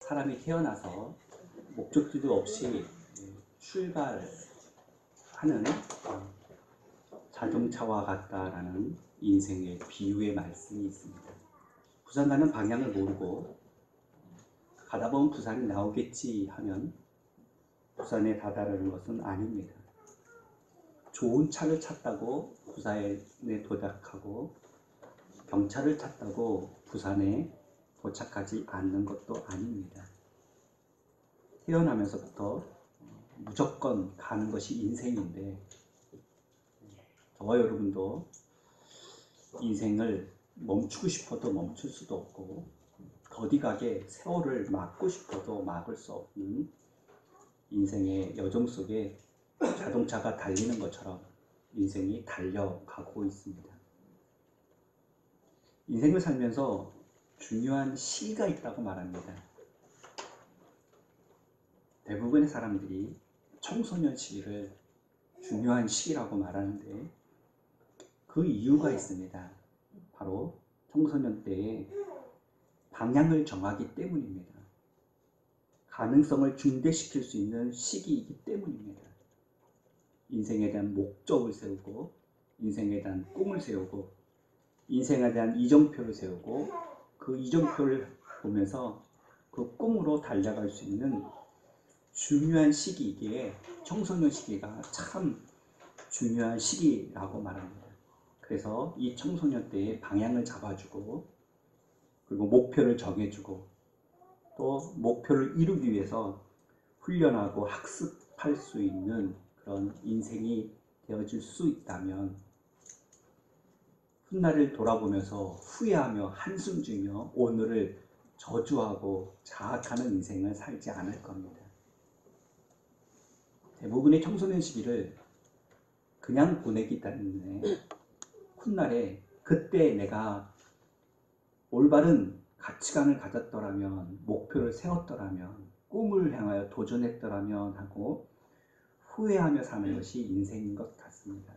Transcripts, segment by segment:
사람이 태어나서 목적지도 없이 출발하는 자동차와 같다라는 인생의 비유의 말씀이 있습니다. 부산 가는 방향을 모르고 가다 보면 부산이 나오겠지 하면 부산에 다다르는 것은 아닙니다. 좋은 차를 찾다고 부산에 도착하고 경차를 찾다고 부산에 도착하지 않는 것도 아닙니다. 태어나면서부터 무조건 가는 것이 인생인데 저와 여러분도 인생을 멈추고 싶어도 멈출 수도 없고 더디 가게 세월을 막고 싶어도 막을 수 없는 인생의 여정 속에 자동차가 달리는 것처럼 인생이 달려가고 있습니다. 인생을 살면서 중요한 시기가 있다고 말합니다. 대부분의 사람들이 청소년 시기를 중요한 시기라고 말하는데 그 이유가 있습니다. 바로 청소년 때에 방향을 정하기 때문입니다. 가능성을 증대시킬 수 있는 시기이기 때문입니다. 인생에 대한 목적을 세우고 인생에 대한 꿈을 세우고 인생에 대한 이정표를 세우고 그 이정표를 보면서 그 꿈으로 달려갈 수 있는 중요한 시기이기에 청소년 시기가 참 중요한 시기라고 말합니다. 그래서 이 청소년 때에 방향을 잡아주고 그리고 목표를 정해주고 또 목표를 이루기 위해서 훈련하고 학습할 수 있는 그런 인생이 되어질 수 있다면 훗날을 돌아보면서 후회하며 한숨 지며 오늘을 저주하고 자학하는 인생을 살지 않을 겁니다. 대부분의 청소년 시기를 그냥 보내기 때문에 훗날에 그때 내가 올바른 가치관을 가졌더라면 목표를 세웠더라면 꿈을 향하여 도전했더라면 하고 후회하며 사는 것이 인생인 것 같습니다.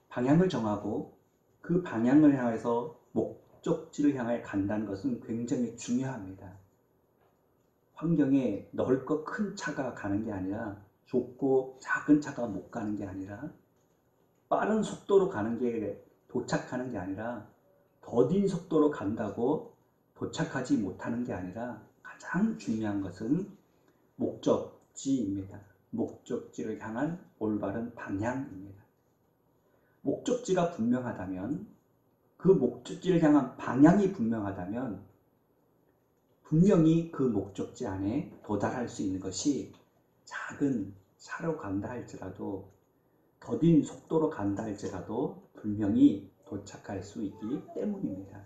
방향을 정하고 그 방향을 향해서 목적지를 향해 간다는 것은 굉장히 중요합니다. 환경에 넓고 큰 차가 가는 게 아니라 좁고 작은 차가 못 가는 게 아니라 빠른 속도로 가는 게 도착하는 게 아니라 더딘 속도로 간다고 도착하지 못하는 게 아니라 가장 중요한 것은 목적지입니다. 목적지를 향한 올바른 방향입니다. 목적지가 분명하다면 그 목적지를 향한 방향이 분명하다면 분명히 그 목적지 안에 도달할 수 있는 것이 작은 차로 간다 할지라도 더딘 속도로 간다 할지라도 분명히 도착할 수 있기 때문입니다.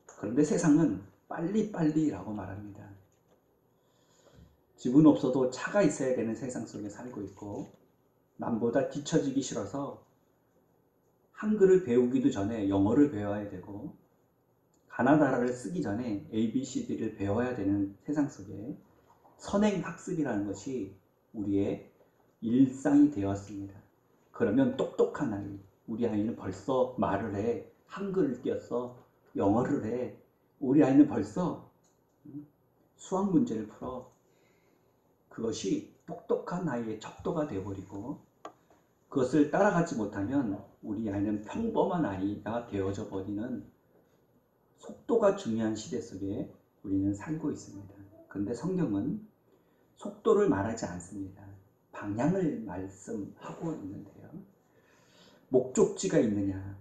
그런데 세상은 빨리빨리라고 말합니다. 집은 없어도 차가 있어야 되는 세상 속에 살고 있고 남보다 뒤처지기 싫어서 한글을 배우기도 전에 영어를 배워야 되고 가나다라를 쓰기 전에 ABCD를 배워야 되는 세상 속에 선행학습이라는 것이 우리의 일상이 되었습니다. 그러면 똑똑한 아이, 우리 아이는 벌써 말을 해, 한글을 띄었어, 영어를 해, 우리 아이는 벌써 수학 문제를 풀어. 그것이 똑똑한 아이의 척도가 되어버리고 그것을 따라가지 못하면 우리 아이는 평범한 아이가 되어져 버리는 속도가 중요한 시대 속에 우리는 살고 있습니다. 그런데 성경은 속도를 말하지 않습니다. 방향을 말씀하고 있는데요. 목적지가 있느냐.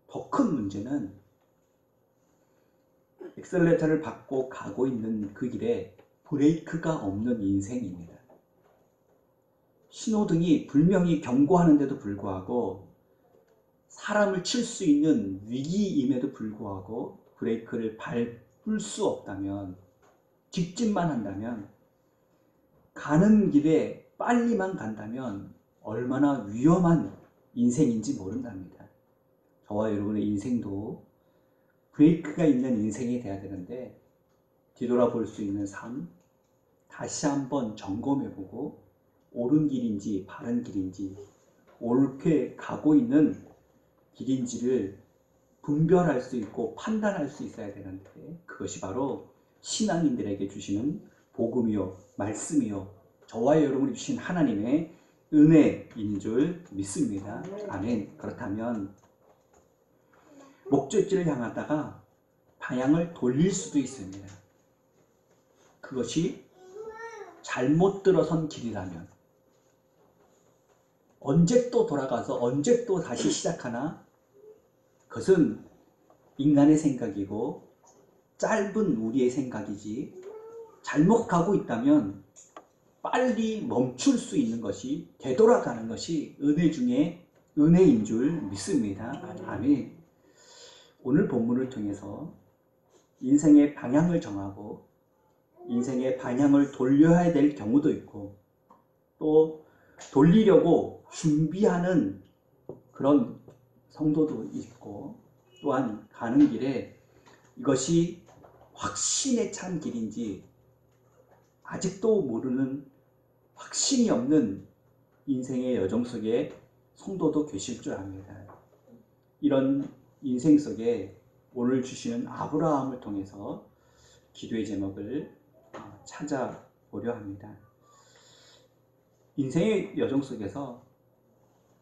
더 큰 문제는 엑셀레이터를 밟고 가고 있는 그 길에 브레이크가 없는 인생입니다. 신호등이 분명히 경고하는데도 불구하고 사람을 칠 수 있는 위기임에도 불구하고 브레이크를 밟을 수 없다면 직진만 한다면 가는 길에 빨리만 간다면 얼마나 위험한 인생인지 모른답니다. 저와 여러분의 인생도 브레이크가 있는 인생이 돼야 되는데 뒤돌아볼 수 있는 삶, 다시 한번 점검해보고 옳은 길인지 바른 길인지 옳게 가고 있는 길인지를 분별할 수 있고 판단할 수 있어야 되는데, 그것이 바로 신앙인들에게 주시는 복음이요 말씀이요 저와 여러분이 주신 하나님의 은혜인 줄 믿습니다. 아멘. 그렇다면 목적지를 향하다가 방향을 돌릴 수도 있습니다. 그것이 잘못 들어선 길이라면 언제 또 돌아가서 언제 또 다시 시작하나? 그것은 인간의 생각이고 짧은 우리의 생각이지, 잘못 가고 있다면 빨리 멈출 수 있는 것이, 되돌아가는 것이 은혜 중에 은혜인 줄 믿습니다. 아멘. 오늘 본문을 통해서 인생의 방향을 정하고 인생의 방향을 돌려야 될 경우도 있고, 또 돌리려고 준비하는 그런 성도도 있고, 또한 가는 길에 이것이 확신에 찬 길인지 아직도 모르는, 확신이 없는 인생의 여정 속에 성도도 계실 줄 압니다. 이런 인생 속에 오늘 주시는 아브라함을 통해서 기도의 제목을 찾아보려 합니다. 인생의 여정 속에서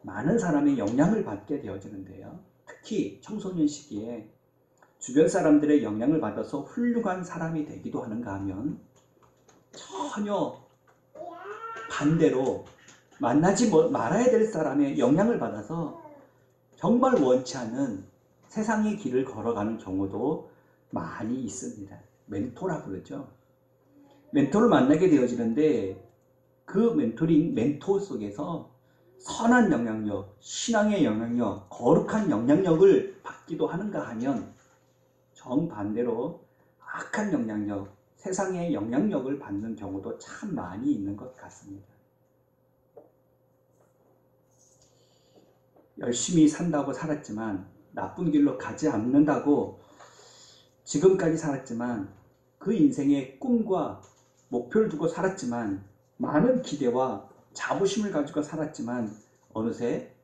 많은 사람의 영향을 받게 되어지는데요. 특히 청소년 시기에 주변 사람들의 영향을 받아서 훌륭한 사람이 되기도 하는가 하면 전혀 반대로 만나지 말아야 될 사람의 영향을 받아서 정말 원치 않는 세상의 길을 걸어가는 경우도 많이 있습니다. 멘토라고 그러죠. 멘토를 만나게 되어지는데 그 멘토 속에서 선한 영향력, 신앙의 영향력, 거룩한 영향력을 받기도 하는가 하면 정반대로 악한 영향력, 세상의 영향력을 받는 경우도 참 많이 있는 것 같습니다. 열심히 산다고 살았지만 나쁜 길로 가지 않는다고 지금까지 살았지만, 그 인생의 꿈과 목표를 두고 살았지만, 많은 기대와 자부심을 가지고 살았지만 어느새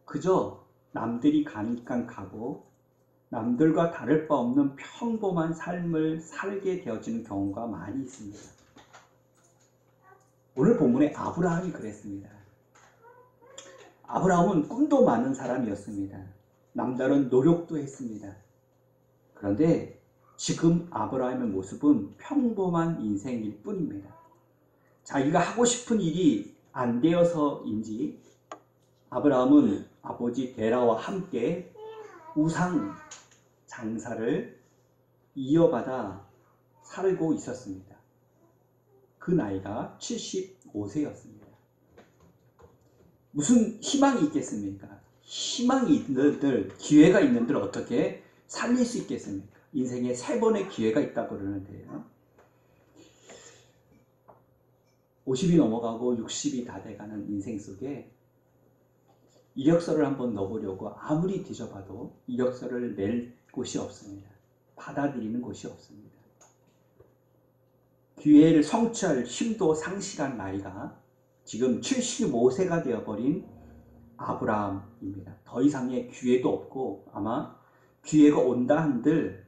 그저 남들이 가니까 가고 남들과 다를 바 없는 평범한 삶을 살게 되어지는 경우가 많이 있습니다. 오늘 본문의 아브라함이 그랬습니다. 아브라함은 꿈도 많은 사람이었습니다. 남다른 노력도 했습니다. 그런데 지금 아브라함의 모습은 평범한 인생일 뿐입니다. 자기가 하고 싶은 일이 안 되어서인지 아브라함은 아버지 데라와 함께 우상 장사를 이어받아 살고 있었습니다. 그 나이가 75세였습니다. 무슨 희망이 있겠습니까? 희망이 있는들, 기회가 있는들 어떻게 살릴 수 있겠습니까? 인생에 3번의 기회가 있다고 그러는데요. 50이 넘어가고 60이 다 돼가는 인생 속에 이력서를 한번 넣어보려고 아무리 뒤져봐도 이력서를 낼 곳이 없습니다. 받아들이는 곳이 없습니다. 기회를 성취할 힘도 상실한 나이가 지금 75세가 되어버린 아브라함입니다. 더 이상의 기회도 없고, 아마 기회가 온다 한들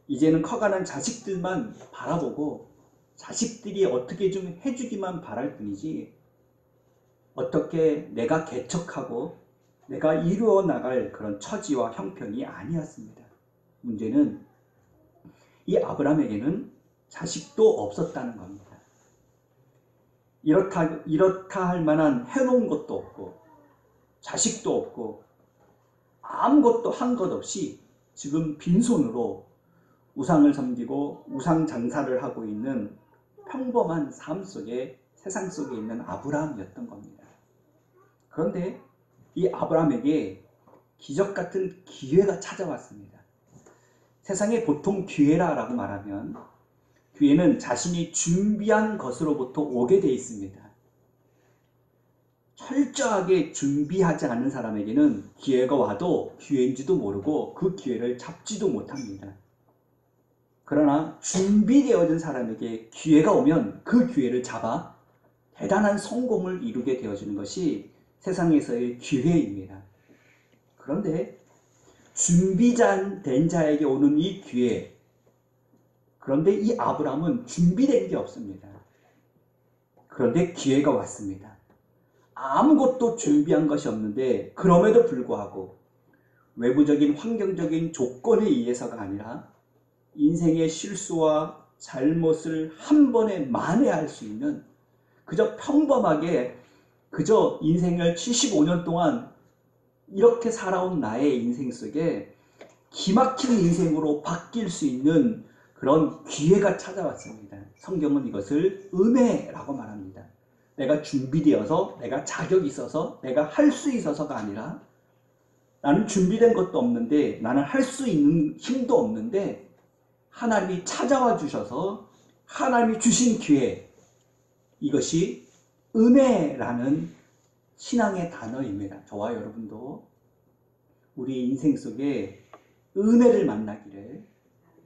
이제는 커가는 자식들만 바라보고 자식들이 어떻게 좀 해주기만 바랄 뿐이지, 어떻게 내가 개척하고 내가 이루어 나갈 그런 처지와 형편이 아니었습니다. 문제는 이 아브라함에게는 자식도 없었다는 겁니다. 이렇다 할 만한 해놓은 것도 없고 자식도 없고 아무것도 한 것 없이 지금 빈손으로 우상을 섬기고 우상 장사를 하고 있는 평범한 삶 속에, 세상 속에 있는 아브라함이었던 겁니다. 그런데 이 아브라함에게 기적 같은 기회가 찾아왔습니다. 세상에 보통 기회라고 말하면 기회는 자신이 준비한 것으로부터 오게 되어 있습니다. 철저하게 준비하지 않은 사람에게는 기회가 와도 기회인지도 모르고 그 기회를 잡지도 못합니다. 그러나 준비되어진 사람에게 기회가 오면 그 기회를 잡아 대단한 성공을 이루게 되어지는 것이 세상에서의 기회입니다. 그런데 준비된 자에게 오는 이 기회. 그런데 이 아브라함은 준비된 게 없습니다. 그런데 기회가 왔습니다. 아무것도 준비한 것이 없는데 그럼에도 불구하고 외부적인 환경적인 조건에 의해서가 아니라 인생의 실수와 잘못을 한 번에 만회할 수 있는, 그저 평범하게 그저 인생을 75년 동안 이렇게 살아온 나의 인생 속에 기막힌 인생으로 바뀔 수 있는 그런 기회가 찾아왔습니다. 성경은 이것을 은혜라고 말합니다. 내가 준비되어서, 내가 자격이 있어서, 내가 할 수 있어서가 아니라, 나는 준비된 것도 없는데, 나는 할 수 있는 힘도 없는데 하나님이 찾아와 주셔서 하나님이 주신 기회, 이것이 은혜라는 신앙의 단어입니다. 저와 여러분도 우리 인생 속에 은혜를 만나기를,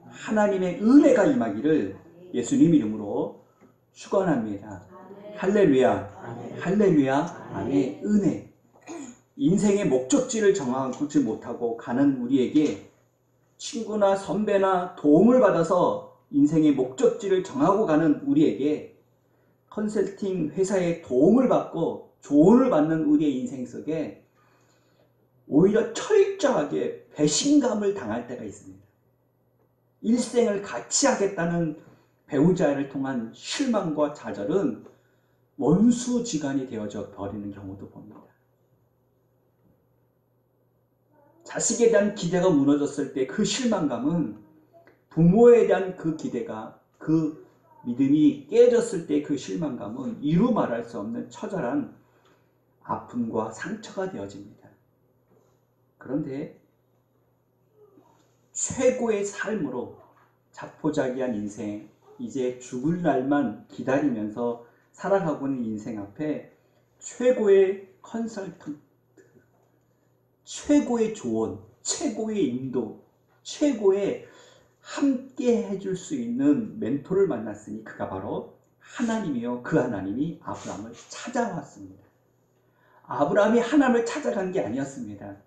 하나님의 은혜가 임하기를 예수님 이름으로 축원합니다. 할렐루야, 할렐루야, 아멘. 은혜. 인생의 목적지를 정하지 못하고 가는 우리에게, 친구나 선배나 도움을 받아서 인생의 목적지를 정하고 가는 우리에게, 컨설팅 회사의 도움을 받고 조언을 받는 우리의 인생 속에 오히려 철저하게 배신감을 당할 때가 있습니다. 일생을 같이 하겠다는 배우자를 통한 실망과 좌절은 원수지간이 되어져 버리는 경우도 봅니다. 자식에 대한 기대가 무너졌을 때 그 실망감은, 부모에 대한 그 기대가, 그 믿음이 깨졌을 때 그 실망감은 이루 말할 수 없는 처절한 아픔과 상처가 되어집니다. 그런데 최고의 삶으로 자포자기한 인생, 이제 죽을 날만 기다리면서 살아가고 있는 인생 앞에 최고의 컨설턴트, 최고의 조언, 최고의 인도, 최고의 함께 해줄 수 있는 멘토를 만났으니 그가 바로 하나님이요, 그 하나님이 아브라함을 찾아왔습니다. 아브라함이 하나님을 찾아간 게 아니었습니다.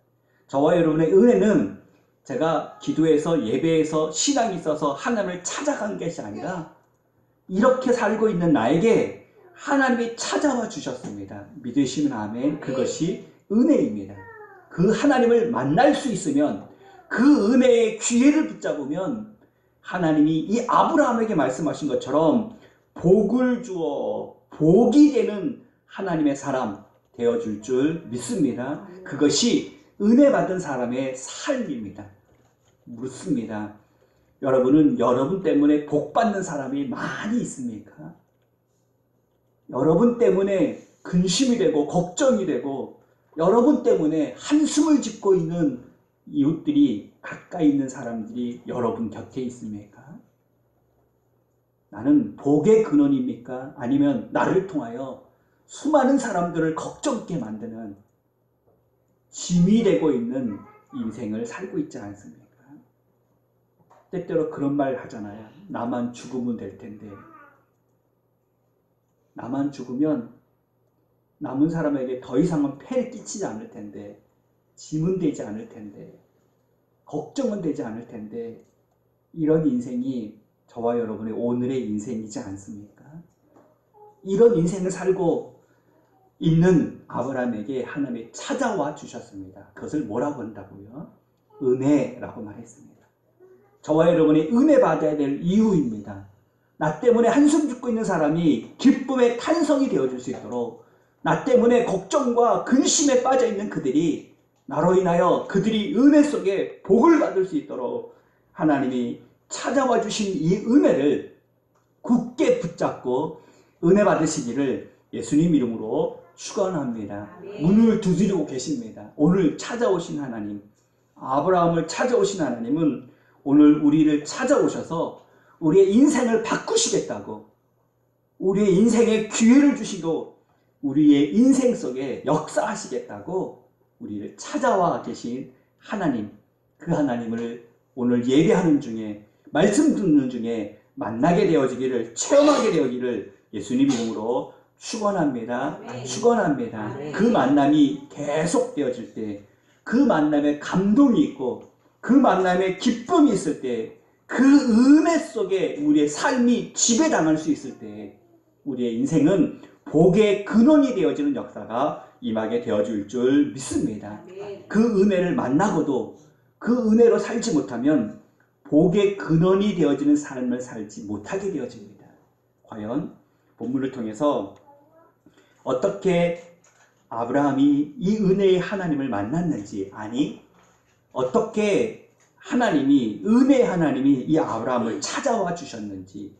저와 여러분의 은혜는 제가 기도해서, 예배에서, 신앙이 있어서 하나님을 찾아간 것이 아니라 이렇게 살고 있는 나에게 하나님이 찾아와 주셨습니다. 믿으시면 아멘. 그것이 은혜입니다. 그 하나님을 만날 수 있으면, 그 은혜의 기회를 붙잡으면 하나님이 이 아브라함에게 말씀하신 것처럼 복을 주어 복이 되는 하나님의 사람 되어줄 줄 믿습니다. 그것이 은혜 받은 사람의 삶입니다. 묻습니다. 여러분은 여러분 때문에 복 받는 사람이 많이 있습니까? 여러분 때문에 근심이 되고 걱정이 되고 여러분 때문에 한숨을 짓고 있는 이웃들이, 가까이 있는 사람들이 여러분 곁에 있습니까? 나는 복의 근원입니까? 아니면 나를 통하여 수많은 사람들을 걱정케 만드는 짐이 되고 있는 인생을 살고 있지 않습니까? 때때로 그런 말 하잖아요. 나만 죽으면 될 텐데. 나만 죽으면 남은 사람에게 더 이상은 폐를 끼치지 않을 텐데, 짐은 되지 않을 텐데, 걱정은 되지 않을 텐데, 이런 인생이 저와 여러분의 오늘의 인생이지 않습니까? 이런 인생을 살고 있는 아브라함에게 하나님이 찾아와 주셨습니다. 그것을 뭐라고 한다고요? 은혜라고 말했습니다. 저와 여러분이 은혜 받아야 될 이유입니다. 나 때문에 한숨 짓고 있는 사람이 기쁨의 탄성이 되어줄 수 있도록, 나 때문에 걱정과 근심에 빠져 있는 그들이, 나로 인하여 그들이 은혜 속에 복을 받을 수 있도록 하나님이 찾아와 주신 이 은혜를 굳게 붙잡고 은혜 받으시기를 예수님 이름으로 축원합니다. 문을 두드리고 계십니다. 오늘 찾아오신 하나님, 아브라함을 찾아오신 하나님은 오늘 우리를 찾아오셔서 우리의 인생을 바꾸시겠다고, 우리의 인생에 기회를 주시고 우리의 인생 속에 역사하시겠다고 우리를 찾아와 계신 하나님, 그 하나님을 오늘 예배하는 중에, 말씀 듣는 중에 만나게 되어지기를, 체험하게 되어지기를 예수님 이름으로 축원합니다. 축원합니다. 그 만남이 계속 되어질 때, 그 만남에 감동이 있고 그 만남에 기쁨이 있을 때, 그 은혜 속에 우리의 삶이 지배당할 수 있을 때 우리의 인생은 복의 근원이 되어지는 역사가 임하게 되어질 줄 믿습니다. 그 은혜를 만나고도 그 은혜로 살지 못하면 복의 근원이 되어지는 삶을 살지 못하게 되어집니다. 과연 본문을 통해서 어떻게 아브라함이 이 은혜의 하나님을 만났는지, 아니 어떻게 은혜의 하나님이 이 아브라함을 찾아와 주셨는지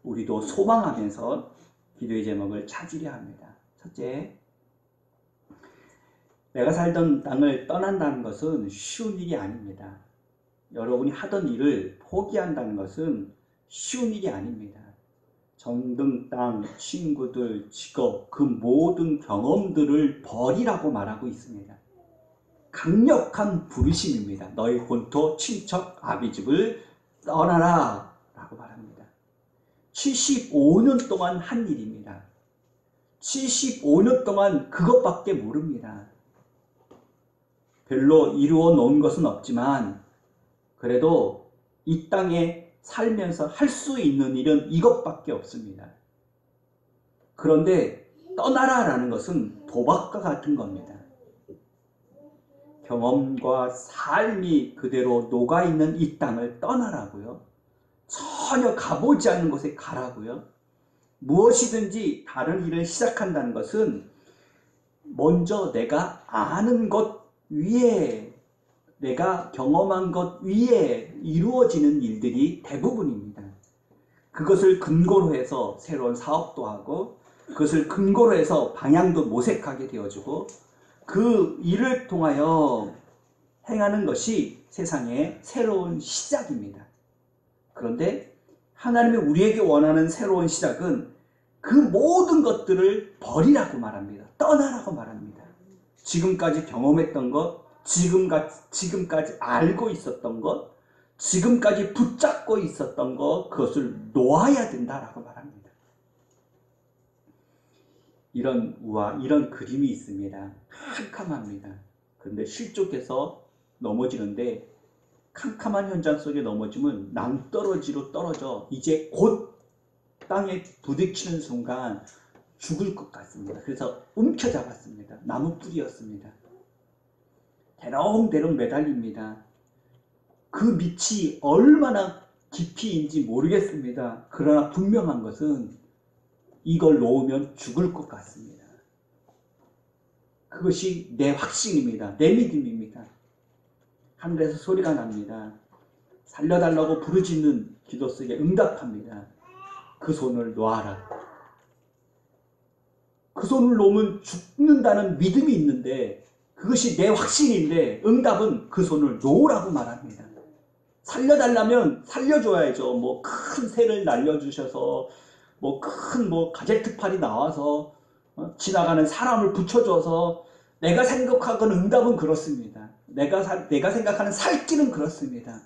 우리도 소망하면서 기도의 제목을 찾으려 합니다. 첫째, 내가 살던 땅을 떠난다는 것은 쉬운 일이 아닙니다. 여러분이 하던 일을 포기한다는 것은 쉬운 일이 아닙니다. 정든 땅, 친구들, 직업, 그 모든 경험들을 버리라고 말하고 있습니다. 강력한 부르심입니다. 너희 본토, 친척, 아비집을 떠나라 라고 말합니다. 75년 동안 한 일입니다. 75년 동안 그것밖에 모릅니다. 별로 이루어 놓은 것은 없지만 그래도 이 땅에 살면서 할 수 있는 일은 이것밖에 없습니다. 그런데 떠나라라는 것은 도박과 같은 겁니다. 경험과 삶이 그대로 녹아있는 이 땅을 떠나라고요. 전혀 가보지 않는 곳에 가라고요. 무엇이든지 다른 일을 시작한다는 것은 먼저 내가 아는 것 위에, 내가 경험한 것 위에 이루어지는 일들이 대부분입니다. 그것을 근거로 해서 새로운 사업도 하고, 그것을 근거로 해서 방향도 모색하게 되어지고, 그 일을 통하여 행하는 것이 세상의 새로운 시작입니다. 그런데 하나님이 우리에게 원하는 새로운 시작은 그 모든 것들을 버리라고 말합니다. 떠나라고 말합니다. 지금까지 경험했던 것, 지금까지 알고 있었던 것, 지금까지 붙잡고 있었던 것, 그것을 놓아야 된다라고 말합니다. 이런 그림이 있습니다. 캄캄합니다. 그런데 실족해서 넘어지는데, 캄캄한 현장 속에 넘어지면 낭떠러지로 떨어져 이제 곧 땅에 부딪히는 순간 죽을 것 같습니다. 그래서 움켜잡았습니다. 나무 뿌리였습니다. 대롱대롱 매달립니다. 그 밑이 얼마나 깊이인지 모르겠습니다. 그러나 분명한 것은 이걸 놓으면 죽을 것 같습니다. 그것이 내 확신입니다. 내 믿음입니다. 하늘에서 소리가 납니다. 살려달라고 부르짖는 기도 속에 응답합니다. 그 손을 놓아라. 그 손을 놓으면 죽는다는 믿음이 있는데, 그것이 내 확신인데 응답은 그 손을 놓으라고 말합니다. 살려달라면 살려줘야죠. 뭐 큰 새를 날려주셔서, 뭐 큰 가제트팔이 나와서 지나가는 사람을 붙여줘서, 내가 생각하는 응답은 그렇습니다. 내가 생각하는 살 길은 그렇습니다.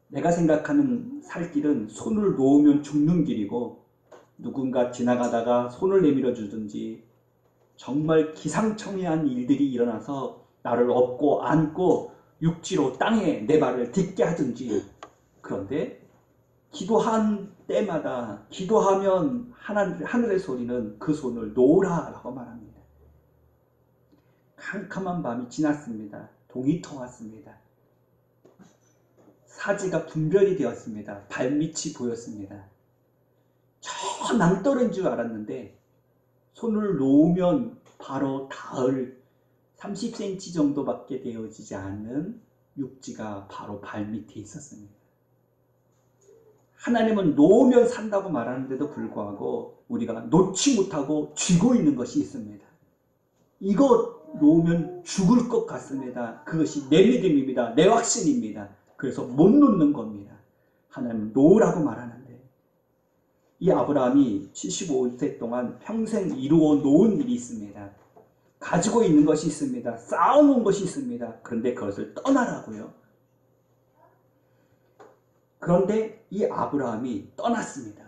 내가 생각하는 살 길은 손을 놓으면 죽는 길이고, 누군가 지나가다가 손을 내밀어 주든지, 정말 기상천외한 일들이 일어나서 나를 업고 안고 육지로 땅에 내 발을 딛게 하든지. 그런데 기도한 때마다, 기도하면 하늘의 소리는 그 손을 놓으라 라고 말합니다. 캄캄한 밤이 지났습니다. 동이 터왔습니다. 사지가 분별이 되었습니다. 발밑이 보였습니다. 저 낭떠러지인 줄 알았는데 손을 놓으면 바로 닿을 30cm 정도밖에 되어지지 않는 육지가 바로 발밑에 있었습니다. 하나님은 놓으면 산다고 말하는데도 불구하고 우리가 놓지 못하고 쥐고 있는 것이 있습니다. 이거 놓으면 죽을 것 같습니다. 그것이 내 믿음입니다. 내 확신입니다. 그래서 못 놓는 겁니다. 하나님은 놓으라고 말하는데, 이 아브라함이 75세 동안 평생 이루어 놓은 일이 있습니다. 가지고 있는 것이 있습니다. 쌓아놓은 것이 있습니다. 그런데 그것을 떠나라고요. 그런데 이 아브라함이 떠났습니다.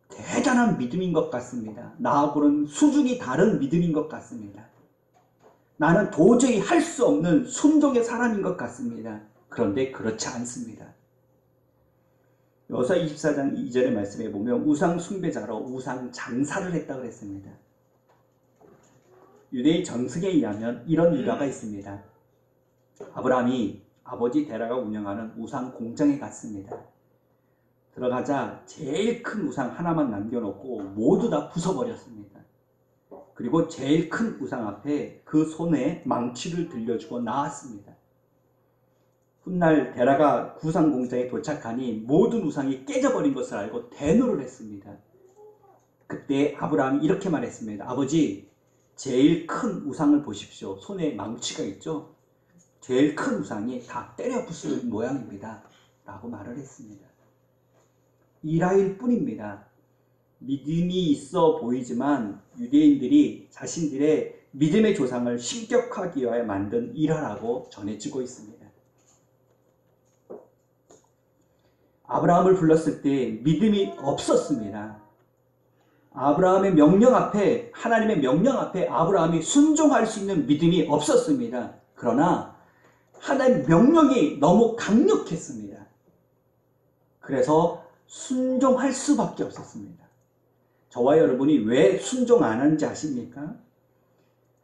대단한 믿음인 것 같습니다. 나하고는 수준이 다른 믿음인 것 같습니다. 나는 도저히 할 수 없는 순종의 사람인 것 같습니다. 그런데 그렇지 않습니다. 여호수아 24장 2절의 말씀에 보면 우상 숭배자로 우상 장사를 했다고 그랬습니다. 유대의 정승에 의하면 이런 일화가 있습니다. 아브라함이 아버지 데라가 운영하는 우상 공장에 갔습니다. 들어가자 제일 큰 우상 하나만 남겨놓고 모두 다 부숴버렸습니다. 그리고 제일 큰 우상 앞에 그 손에 망치를 들려주고 나왔습니다. 훗날 데라가 우상 공장에 도착하니 모든 우상이 깨져버린 것을 알고 대노를 했습니다. 그때 아브라함이 이렇게 말했습니다. 아버지, 제일 큰 우상을 보십시오. 손에 망치가 있죠? 제일 큰 우상이 다 때려 부수는 모양입니다. 라고 말을 했습니다. 이라일 뿐입니다. 믿음이 있어 보이지만 유대인들이 자신들의 믿음의 조상을 신격화하기 위하여 만든 일화라고 전해지고 있습니다. 아브라함을 불렀을 때 믿음이 없었습니다. 아브라함의 명령 앞에, 하나님의 명령 앞에 아브라함이 순종할 수 있는 믿음이 없었습니다. 그러나 하나님의 명령이 너무 강력했습니다. 그래서 순종할 수밖에 없었습니다. 저와 여러분이 왜 순종 안 하는지 아십니까?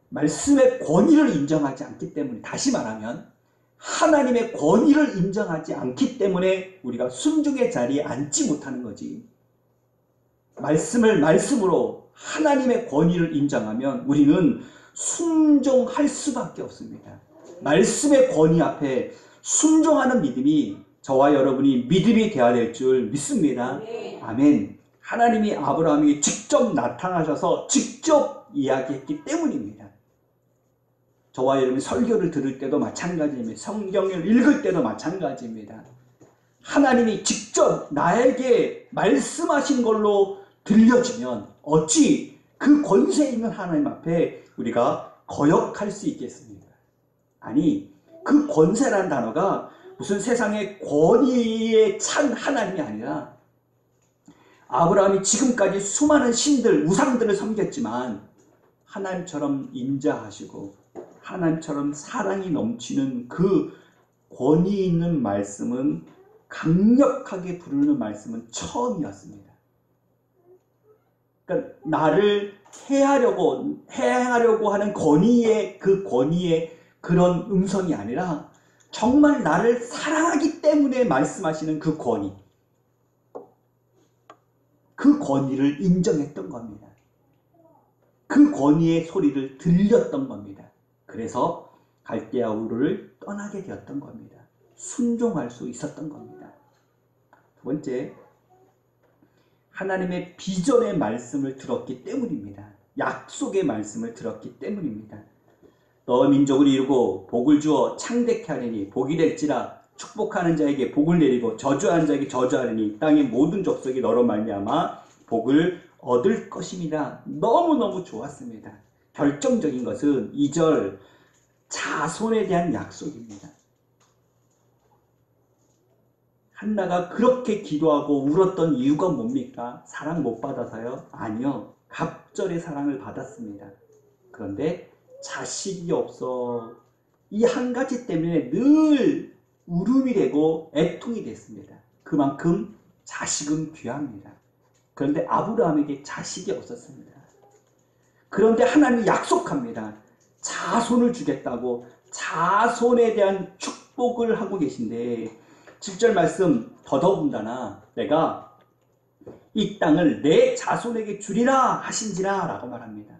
말씀의 권위를 인정하지 않기 때문에, 다시 말하면 하나님의 권위를 인정하지 않기 때문에 우리가 순종의 자리에 앉지 못하는 거지. 말씀을 말씀으로 하나님의 권위를 인정하면 우리는 순종할 수밖에 없습니다. 말씀의 권위 앞에 순종하는 믿음이 저와 여러분이 믿음이 되어야 될 줄 믿습니다. 아멘. 하나님이 아브라함에게 직접 나타나셔서 직접 이야기했기 때문입니다. 저와 여러분이 설교를 들을 때도 마찬가지입니다. 성경을 읽을 때도 마찬가지입니다. 하나님이 직접 나에게 말씀하신 걸로 들려주면 어찌 그 권세 있는 하나님 앞에 우리가 거역할 수 있겠습니까? 아니, 그 권세라는 단어가 무슨 세상의 권위에 찬 하나님이 아니라 아브라함이 지금까지 수많은 신들, 우상들을 섬겼지만 하나님처럼 인자하시고 하나님처럼 사랑이 넘치는 그 권위 있는 말씀은, 강력하게 부르는 말씀은 처음이었습니다. 그러니까 나를 해하려고 하는 권위의 그런 음성이 아니라 정말 나를 사랑하기 때문에 말씀하시는 그 권위, 그 권위를 인정했던 겁니다. 그 권위의 소리를 들렸던 겁니다. 그래서 갈대아 우르를 떠나게 되었던 겁니다. 순종할 수 있었던 겁니다. 두 번째, 하나님의 비전의 말씀을 들었기 때문입니다. 약속의 말씀을 들었기 때문입니다. 너 민족을 이루고 복을 주어 창대케 하리니 복이 될지라. 축복하는 자에게 복을 내리고 저주하는 자에게 저주하리니 땅의 모든 족속이 너로 말미암아 복을 얻을 것입니다. 너무너무 좋았습니다. 결정적인 것은 2절 자손에 대한 약속입니다. 한나가 그렇게 기도하고 울었던 이유가 뭡니까? 사랑 못 받아서요? 아니요. 갑절의 사랑을 받았습니다. 그런데 자식이 없어. 이 한 가지 때문에 늘 울음이 되고 애통이 됐습니다. 그만큼 자식은 귀합니다. 그런데 아브라함에게 자식이 없었습니다. 그런데 하나님이 약속합니다. 자손을 주겠다고, 자손에 대한 축복을 하고 계신데 7절 말씀, 더더군다나 내가 이 땅을 내 자손에게 주리라 하신지라 라고 말합니다.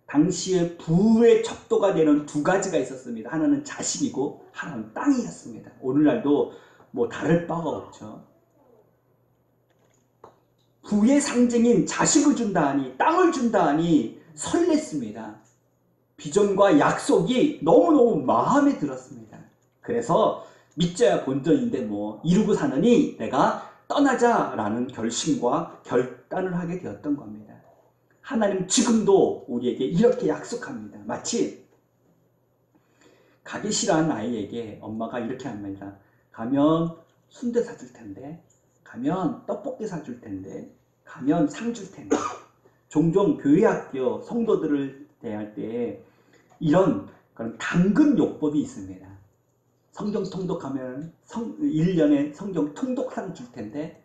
당시에 부의 척도가 되는 두 가지가 있었습니다. 하나는 자식이고 하나는 땅이었습니다. 오늘날도 뭐 다를 바가 없죠. 부의 상징인 자식을 준다 하니, 땅을 준다 하니 설렜습니다. 비전과 약속이 너무너무 마음에 들었습니다. 그래서 믿져야 본전인데 뭐 이루고 사느니 내가 떠나자라는 결심과 결단을 하게 되었던 겁니다. 하나님 지금도 우리에게 이렇게 약속합니다. 마치 가기 싫어하는 아이에게 엄마가 이렇게 합니다. 가면 순대 사줄 텐데, 가면 떡볶이 사줄 텐데, 가면 상 줄 텐데. 종종 교회 학교 성도들을 대할 때 이런 그런 당근 요법이 있습니다. 성경 통독하면 1년에 성경 통독상 줄 텐데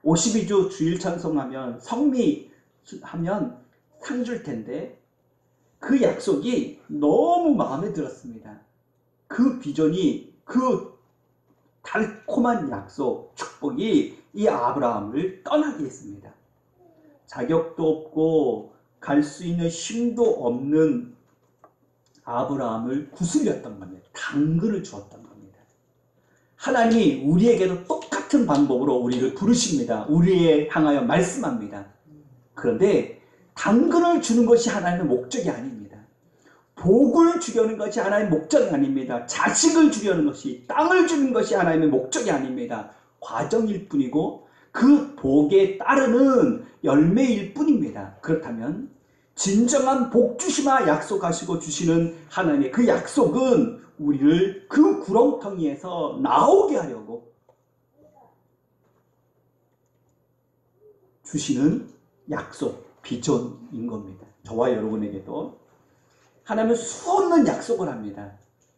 52주 주일 찬송하면 성미하면 상 줄 텐데 그 약속이 너무 마음에 들었습니다. 그 비전이 그 달콤한 약속, 축복이 이 아브라함을 떠나게 했습니다. 자격도 없고 갈 수 있는 힘도 없는 아브라함을 구슬렸던 겁니다. 당근을 주었던 겁니다. 하나님이 우리에게도 똑같은 방법으로 우리를 부르십니다. 우리에 향하여 말씀합니다. 그런데 당근을 주는 것이 하나님의 목적이 아닙니다. 복을 주려는 것이 하나님의 목적이 아닙니다. 자식을 주려는 것이, 땅을 주는 것이 하나님의 목적이 아닙니다. 과정일 뿐이고 그 복에 따르는 열매일 뿐입니다. 그렇다면 진정한 복 주시마 약속하시고 주시는 하나님의 그 약속은 우리를 그 구렁텅이에서 나오게 하려고 주시는 약속, 비전인 겁니다. 저와 여러분에게도 하나님은 수없는 약속을 합니다.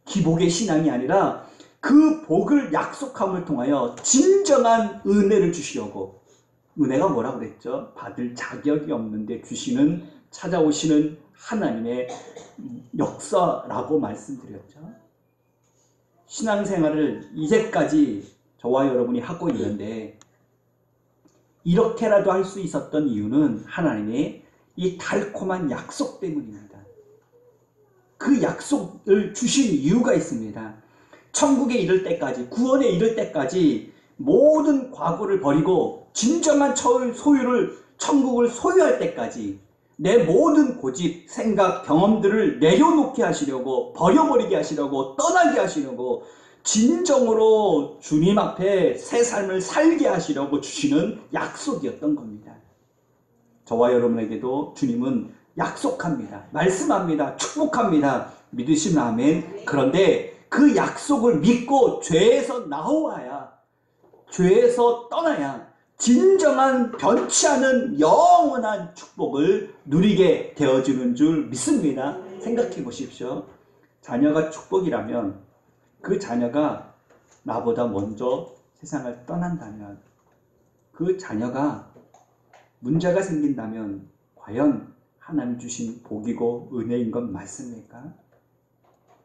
기복의 신앙이 아니라 그 복을 약속함을 통하여 진정한 은혜를 주시려고, 은혜가 뭐라고 그랬죠? 받을 자격이 없는데 주시는, 찾아오시는 하나님의 역사라고 말씀드렸죠. 신앙생활을 이제까지 저와 여러분이 하고 있는데 이렇게라도 할 수 있었던 이유는 하나님의 이 달콤한 약속 때문입니다. 그 약속을 주신 이유가 있습니다. 천국에 이를 때까지, 구원에 이를 때까지 모든 과거를 버리고 진정한 소유를, 천국을 소유할 때까지 내 모든 고집, 생각, 경험들을 내려놓게 하시려고, 버려버리게 하시려고, 떠나게 하시려고, 진정으로 주님 앞에 새 삶을 살게 하시려고 주시는 약속이었던 겁니다. 저와 여러분에게도 주님은 약속합니다. 말씀합니다. 축복합니다. 믿으시면 아멘. 그런데 그 약속을 믿고 죄에서 나와야, 죄에서 떠나야 진정한 변치 않은 영원한 축복을 누리게 되어주는 줄 믿습니다. 생각해 보십시오. 자녀가 축복이라면 그 자녀가 나보다 먼저 세상을 떠난다면, 그 자녀가 문제가 생긴다면 과연 하나님 주신 복이고 은혜인 건 맞습니까?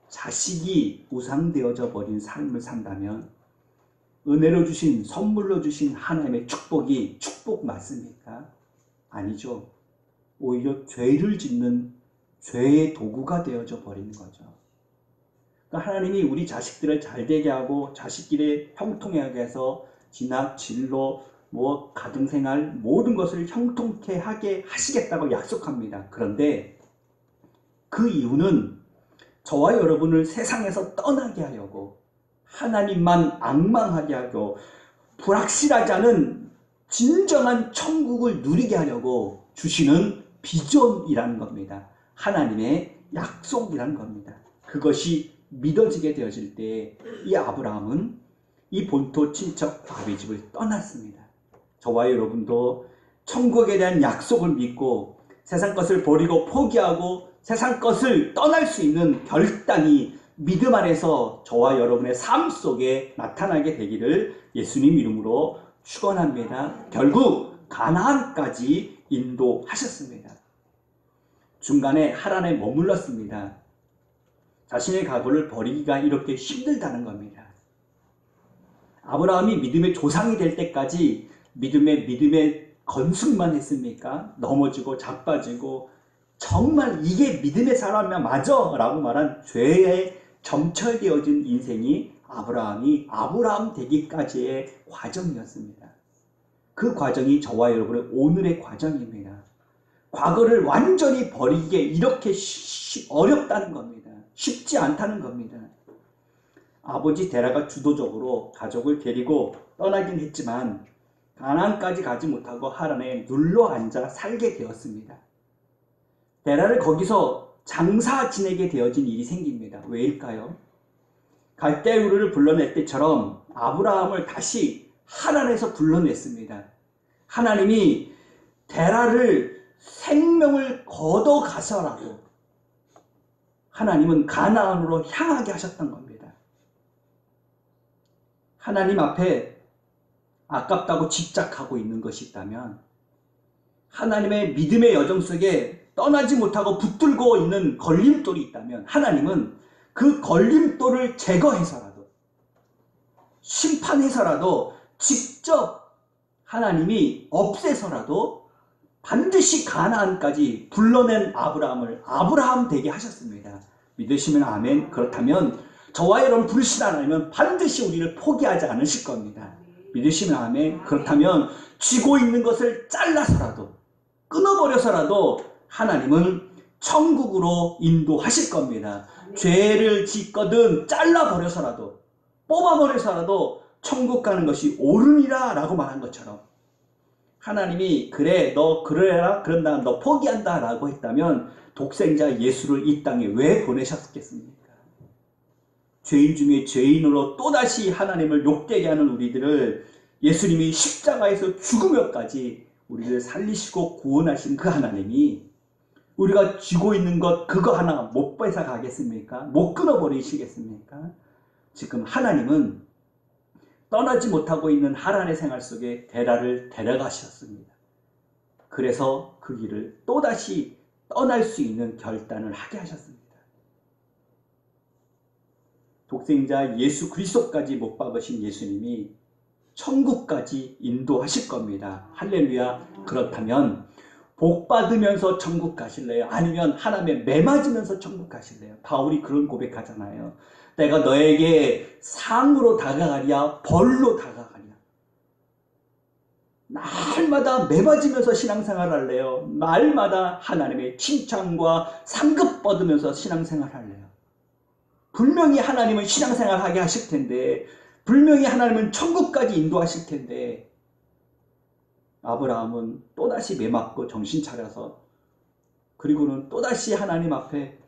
자식이 우상되어져 버린 삶을 산다면 은혜로 주신, 선물로 주신 하나님의 축복이 축복 맞습니까? 아니죠. 오히려 죄를 짓는 죄의 도구가 되어져 버리는 거죠. 그러니까 하나님이 우리 자식들을 잘되게 하고 자식끼리 형통하게 해서 진학, 진로, 가정생활 모든 것을 형통케 하게 하시겠다고 약속합니다. 그런데 그 이유는 저와 여러분을 세상에서 떠나게 하려고, 하나님만 앙망하게 하고 불확실하지 않은 진정한 천국을 누리게 하려고 주시는 비전이라는 겁니다. 하나님의 약속이라는 겁니다. 그것이 믿어지게 되어질 때 이 아브라함은 이 본토 친척 아비 집을 떠났습니다. 저와 여러분도 천국에 대한 약속을 믿고 세상 것을 버리고 포기하고 세상 것을 떠날 수 있는 결단이 믿음 안에서 저와 여러분의 삶 속에 나타나게 되기를 예수님 이름으로 축원합니다. 결국 가나안까지 인도하셨습니다. 중간에 하란에 머물렀습니다. 자신의 각오를 버리기가 이렇게 힘들다는 겁니다. 아브라함이 믿음의 조상이 될 때까지 믿음의 건승만 했습니까? 넘어지고 자빠지고 정말 이게 믿음의 사람이야 맞아 라고 말한 죄에 점철되어진 인생이 아브라함 되기까지의 과정이었습니다. 그 과정이 저와 여러분의 오늘의 과정입니다. 과거를 완전히 버리기에 이렇게 어렵다는 겁니다. 쉽지 않다는 겁니다. 아버지 데라가 주도적으로 가족을 데리고 떠나긴 했지만 가나안까지 가지 못하고 하란에 눌러 앉아 살게 되었습니다. 데라를 거기서 장사 지내게 되어진 일이 생깁니다. 왜일까요? 갈대우르를 불러낼 때처럼 아브라함을 다시 하란에서 불러냈습니다. 하나님이 데라를 생명을 걷어가서라도 하나님은 가나안으로 향하게 하셨던 겁니다. 하나님 앞에 아깝다고 집착하고 있는 것이 있다면, 하나님의 믿음의 여정 속에 떠나지 못하고 붙들고 있는 걸림돌이 있다면, 하나님은 그 걸림돌을 제거해서라도, 심판해서라도, 직접 하나님이 없애서라도 반드시 가나안까지 불러낸 아브라함을 아브라함 되게 하셨습니다. 믿으시면 아멘. 그렇다면 저와 여러분 부르신 하나님은 반드시 우리를 포기하지 않으실 겁니다. 믿으시면 아멘. 그렇다면 쥐고 있는 것을 잘라서라도, 끊어버려서라도 하나님은 천국으로 인도하실 겁니다. 죄를 짓거든 잘라버려서라도, 뽑아버려서라도 천국 가는 것이 옳으니라 라고 말한 것처럼, 하나님이 그래 너 그래라 그런다 너 포기한다 라고 했다면 독생자 예수를 이 땅에 왜 보내셨겠습니까? 죄인 중에 죄인으로 또다시 하나님을 욕되게 하는 우리들을 예수님이 십자가에서 죽으며까지 우리를 살리시고 구원하신 그 하나님이 우리가 쥐고 있는 것 그거 하나 못 뺏어 가겠습니까? 못 끊어버리시겠습니까? 지금 하나님은 떠나지 못하고 있는 하란의 생활 속에 데라를 데려가셨습니다. 그래서 그 길을 또다시 떠날 수 있는 결단을 하게 하셨습니다. 독생자 예수 그리스도까지 못 박으신 예수님이 천국까지 인도하실 겁니다. 할렐루야. 그렇다면 복 받으면서 천국 가실래요? 아니면 하나님의 매 맞으면서 천국 가실래요? 바울이 그런 고백하잖아요. 내가 너에게 상으로 다가가랴 벌로 다가가랴. 날마다 매 맞으면서 신앙생활 할래요? 날마다 하나님의 칭찬과 상급 받으면서 신앙생활 할래요? 분명히 하나님은 신앙생활 하게 하실 텐데, 분명히 하나님은 천국까지 인도하실 텐데, 아브라함은 또다시 매맞고 정신 차려서, 그리고는 또다시 하나님 앞에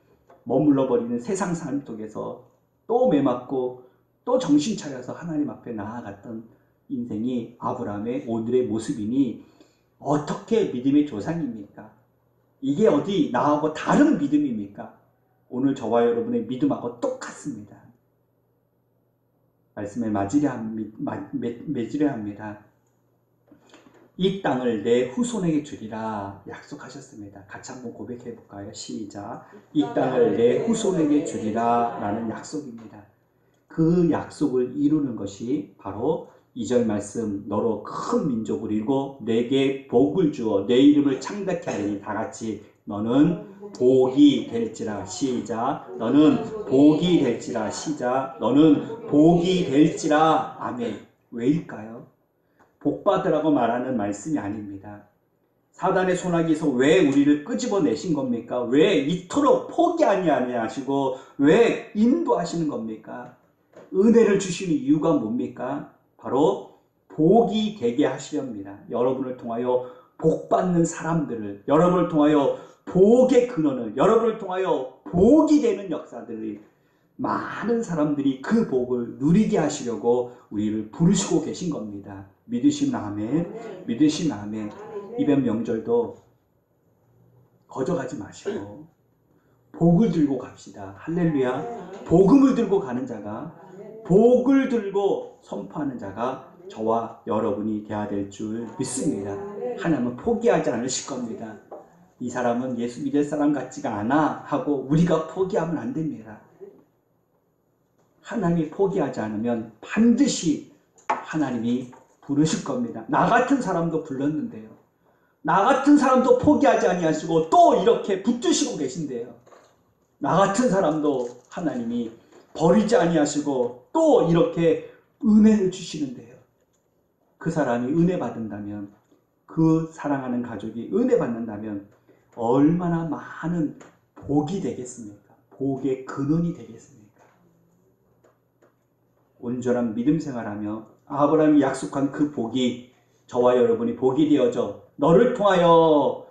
머물러 버리는 세상 삶 속에서 또 매맞고 또 정신 차려서 하나님 앞에 나아갔던 인생이 아브라함의 오늘의 모습이니 어떻게 믿음의 조상입니까? 이게 어디 나하고 다른 믿음입니까? 오늘 저와 여러분의 믿음하고 똑같습니다. 말씀에 맺으려 합니다. 이 땅을 내 후손에게 주리라 약속하셨습니다. 같이 한번 고백해 볼까요? 시작. 이 땅을 내 후손에게 주리라 라는 약속입니다. 그 약속을 이루는 것이 바로 2절 말씀, 너로 큰 민족을 이루고 내게 복을 주어 내 이름을 창대케 하리니, 다 같이 너는 복이 될지라. 시작. 너는 복이 될지라. 시작. 너는 복이 될지라. 아멘. 왜일까요? 복받으라고 말하는 말씀이 아닙니다. 사단의 손아귀에서 왜 우리를 끄집어내신 겁니까? 왜 이토록 포기 아니하시고 왜 인도하시는 겁니까? 은혜를 주시는 이유가 뭡니까? 바로 복이 되게 하시렵니다. 여러분을 통하여 복받는 사람들을, 여러분을 통하여 복의 근원을, 여러분을 통하여 복이 되는 역사들이, 많은 사람들이 그 복을 누리게 하시려고 우리를 부르시고 계신 겁니다. 믿으시면 아멘. 믿으시면 아멘. 이번 명절도 거저가지 마시고 복을 들고 갑시다. 할렐루야. 복음을 들고 가는 자가, 복을 들고 선포하는 자가 저와 여러분이 되어야 될 줄 믿습니다. 하나님은 포기하지 않으실 겁니다. 이 사람은 예수 믿을 사람 같지가 않아 하고 우리가 포기하면 안 됩니다. 하나님이 포기하지 않으면 반드시 하나님이 부르실 겁니다. 나 같은 사람도 불렀는데요. 나 같은 사람도 포기하지 아니하시고 또 이렇게 붙드시고 계신데요. 나 같은 사람도 하나님이 버리지 아니하시고 또 이렇게 은혜를 주시는데요. 그 사람이 은혜 받는다면, 그 사랑하는 가족이 은혜 받는다면 얼마나 많은 복이 되겠습니까? 복의 근원이 되겠습니까? 온전한 믿음 생활하며 아브라함이 약속한 그 복이 저와 여러분이 복이 되어져 너를 통하여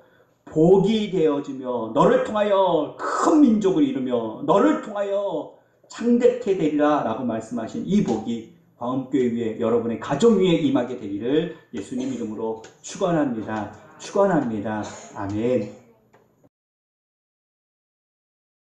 복이 되어지며 너를 통하여 큰 민족을 이루며 너를 통하여 창대케 되리라 라고 말씀하신 이 복이 광음교회 위에, 여러분의 가정 위에 임하게 되기를 예수님 이름으로 축원합니다. 축원합니다. 아멘.